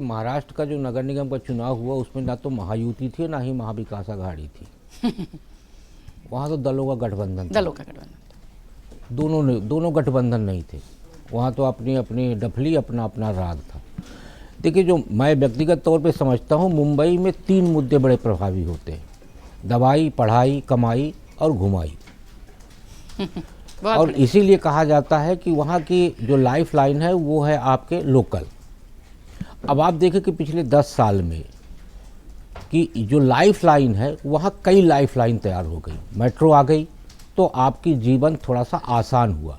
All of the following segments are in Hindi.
महाराष्ट्र का जो नगर निगम का चुनाव हुआ उसमें ना तो महायुति थी ना ही महाविकास आघाड़ी थी। वहाँ तो दलों का गठबंधन था। दोनों गठबंधन नहीं थे। वहाँ तो अपनी अपनी डफली, अपना अपना राग था। देखिए, जो मैं व्यक्तिगत तौर पे समझता हूँ, मुंबई में 3 मुद्दे बड़े प्रभावी होते हैं: दवाई, पढ़ाई, कमाई और घुमाई। और इसीलिए कहा जाता है कि वहाँ की जो लाइफ लाइन है वो है आपके लोकल। अब आप देखें कि पिछले 10 साल में कि जो लाइफ लाइन है वहाँ कई लाइफ लाइन तैयार हो गई। मेट्रो आ गई तो आपकी जीवन थोड़ा सा आसान हुआ।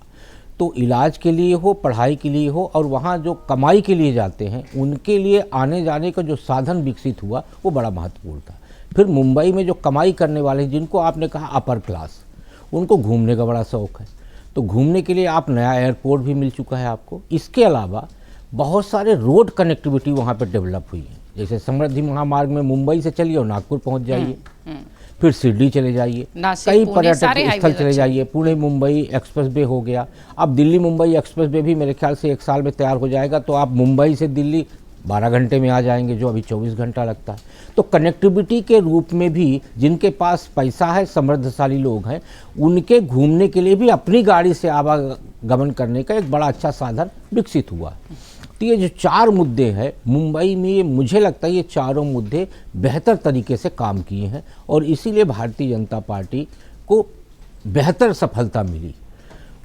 तो इलाज के लिए हो, पढ़ाई के लिए हो, और वहाँ जो कमाई के लिए जाते हैं उनके लिए आने जाने का जो साधन विकसित हुआ वो बड़ा महत्वपूर्ण था। फिर मुंबई में जो कमाई करने वाले, जिनको आपने कहा अपर क्लास, उनको घूमने का बड़ा शौक़ है। तो घूमने के लिए आप नया एयरपोर्ट भी मिल चुका है आपको। इसके अलावा बहुत सारे रोड कनेक्टिविटी वहाँ पर डेवलप हुई है। जैसे समृद्धि महामार्ग में मुंबई से चलिए और नागपुर पहुँच जाइए, फिर शिरडी चले जाइए, कई पर्यटक स्थल चले जाइए, पुणे मुंबई एक्सप्रेसवे हो गया। अब दिल्ली मुंबई एक्सप्रेसवे भी मेरे ख्याल से 1 साल में तैयार हो जाएगा, तो आप मुंबई से दिल्ली 12 घंटे में आ जाएंगे, जो अभी 24 घंटा लगता है। तो कनेक्टिविटी के रूप में भी जिनके पास पैसा है, समृद्धशाली लोग हैं, उनके घूमने के लिए भी अपनी गाड़ी से आवागमन करने का एक बड़ा अच्छा साधन विकसित हुआ। तो ये जो 4 मुद्दे हैं मुंबई में, मुझे लगता है ये चारों मुद्दे बेहतर तरीके से काम किए हैं और इसीलिए भारतीय जनता पार्टी को बेहतर सफलता मिली।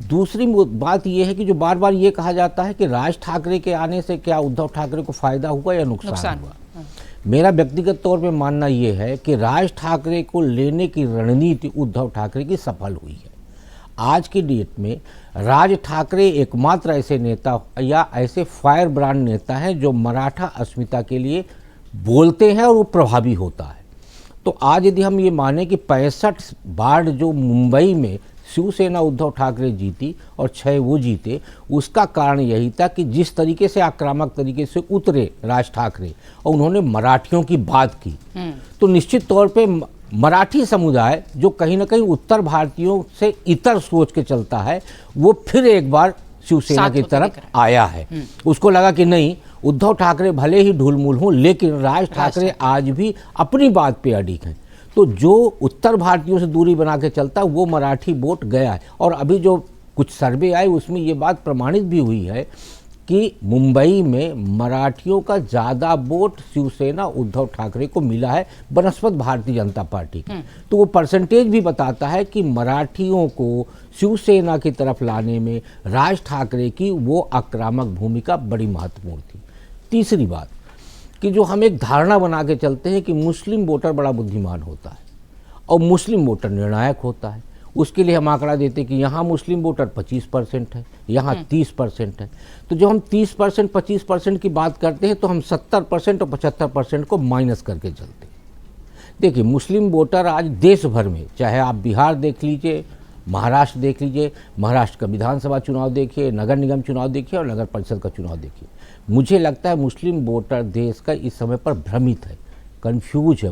दूसरी बात ये है कि जो बार बार ये कहा जाता है कि राज ठाकरे के आने से क्या उद्धव ठाकरे को फ़ायदा हुआ या नुकसान हुआ। मेरा व्यक्तिगत तौर पे मानना ये है कि राज ठाकरे को लेने की रणनीति उद्धव ठाकरे की सफल हुई है। आज की डेट में राज ठाकरे एकमात्र ऐसे नेता या ऐसे फायर ब्रांड नेता हैं जो मराठा अस्मिता के लिए बोलते हैं और वो प्रभावी होता है। तो आज यदि हम ये माने कि 65 बार जो मुंबई में शिवसेना उद्धव ठाकरे जीती और 6 वो जीते, उसका कारण यही था कि जिस तरीके से आक्रामक तरीके से उतरे राज ठाकरे और उन्होंने मराठियों की बात की, तो निश्चित तौर पे मराठी समुदाय जो कहीं ना कहीं उत्तर भारतीयों से इतर सोच के चलता है, वो फिर एक बार शिवसेना की तरफ आया है। उसको लगा कि नहीं, उद्धव ठाकरे भले ही ढुलमुल हों लेकिन राज ठाकरे आज भी अपनी बात पे अडिग हैं। तो जो उत्तर भारतीयों से दूरी बना के चलता है वो मराठी वोट गया है। और अभी जो कुछ सर्वे आए उसमें ये बात प्रमाणित भी हुई है कि मुंबई में मराठियों का ज़्यादा वोट शिवसेना उद्धव ठाकरे को मिला है बनस्पत भारतीय जनता पार्टी की। तो वो परसेंटेज भी बताता है कि मराठियों को शिवसेना की तरफ लाने में राज ठाकरे की वो आक्रामक भूमिका बड़ी महत्वपूर्ण थी। तीसरी बात कि जो हम एक धारणा बना के चलते हैं कि मुस्लिम वोटर बड़ा बुद्धिमान होता है और मुस्लिम वोटर निर्णायक होता है। उसके लिए हम आंकड़ा देते हैं कि यहाँ मुस्लिम वोटर 25% है, यहाँ 30% है। तो जो हम 30% 25% की बात करते हैं तो हम 70% और 75% को माइनस करके चलते हैं। देखिए, मुस्लिम वोटर आज देश भर में, चाहे आप बिहार देख लीजिए, महाराष्ट्र देख लीजिए, महाराष्ट्र का विधानसभा चुनाव देखिए, नगर निगम चुनाव देखिए और नगर परिषद का चुनाव देखिए, मुझे लगता है मुस्लिम वोटर देश का इस समय पर भ्रमित है, कन्फ्यूज है।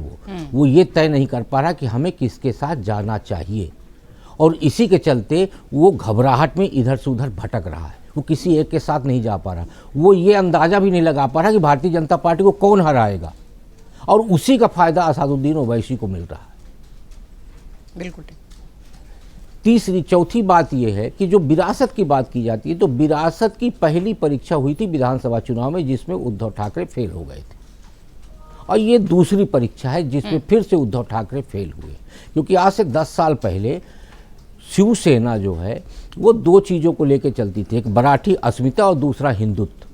वो ये तय नहीं कर पा रहा कि हमें किसके साथ जाना चाहिए और इसी के चलते वो घबराहट में इधर से उधर भटक रहा है। वो किसी एक के साथ नहीं जा पा रहा। वो ये अंदाज़ा भी नहीं लगा पा रहा कि भारतीय जनता पार्टी को कौन हराएगा और उसी का फ़ायदा असादुद्दीन ओवैसी को मिल रहा है। बिल्कुल। चौथी बात यह है कि जो विरासत की बात की जाती है, तो विरासत की पहली परीक्षा हुई थी विधानसभा चुनाव में जिसमें उद्धव ठाकरे फेल हो गए थे, और ये दूसरी परीक्षा है जिसमें फिर से उद्धव ठाकरे फेल हुए। क्योंकि आज से 10 साल पहले शिवसेना जो है वो 2 चीज़ों को लेकर चलती थी, एक मराठी अस्मिता और दूसरा हिंदुत्व।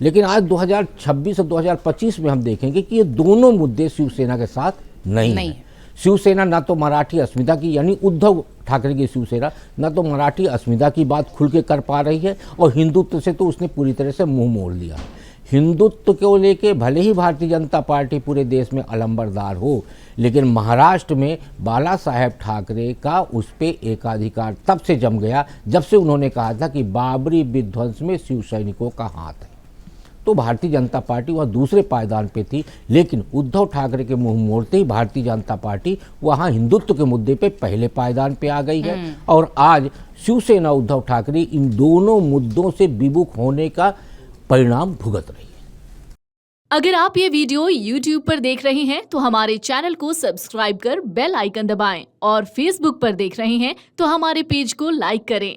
लेकिन आज 2026 और 2025 में हम देखेंगे कि ये दोनों मुद्दे शिवसेना के साथ नहीं है। शिवसेना ना तो मराठी अस्मिता की, यानी उद्धव ठाकरे की शिवसेना ना तो मराठी अस्मिता की बात खुल के कर पा रही है और हिंदुत्व से तो उसने पूरी तरह से मुंह मोड़ लिया। हिंदुत्व को लेके भले ही भारतीय जनता पार्टी पूरे देश में अलंबरदार हो, लेकिन महाराष्ट्र में बाला साहेब ठाकरे का उस पर एकाधिकार तब से जम गया जब से उन्होंने कहा था कि बाबरी विध्वंस में शिव सैनिकों का हाथ है। तो भारतीय जनता पार्टी वह दूसरे पायदान पे थी, लेकिन उद्धव ठाकरे के मुंह मोड़ते ही भारतीय जनता पार्टी वहाँ हिंदुत्व के मुद्दे पे पहले पायदान पे आ गई है। और आज शिवसेना उद्धव ठाकरे इन दोनों मुद्दों से विमुख होने का परिणाम भुगत रही है। अगर आप ये वीडियो YouTube पर देख रहे हैं तो हमारे चैनल को सब्सक्राइब कर बेल आइकन दबाएं और Facebook पर देख रहे हैं तो हमारे पेज को लाइक करें।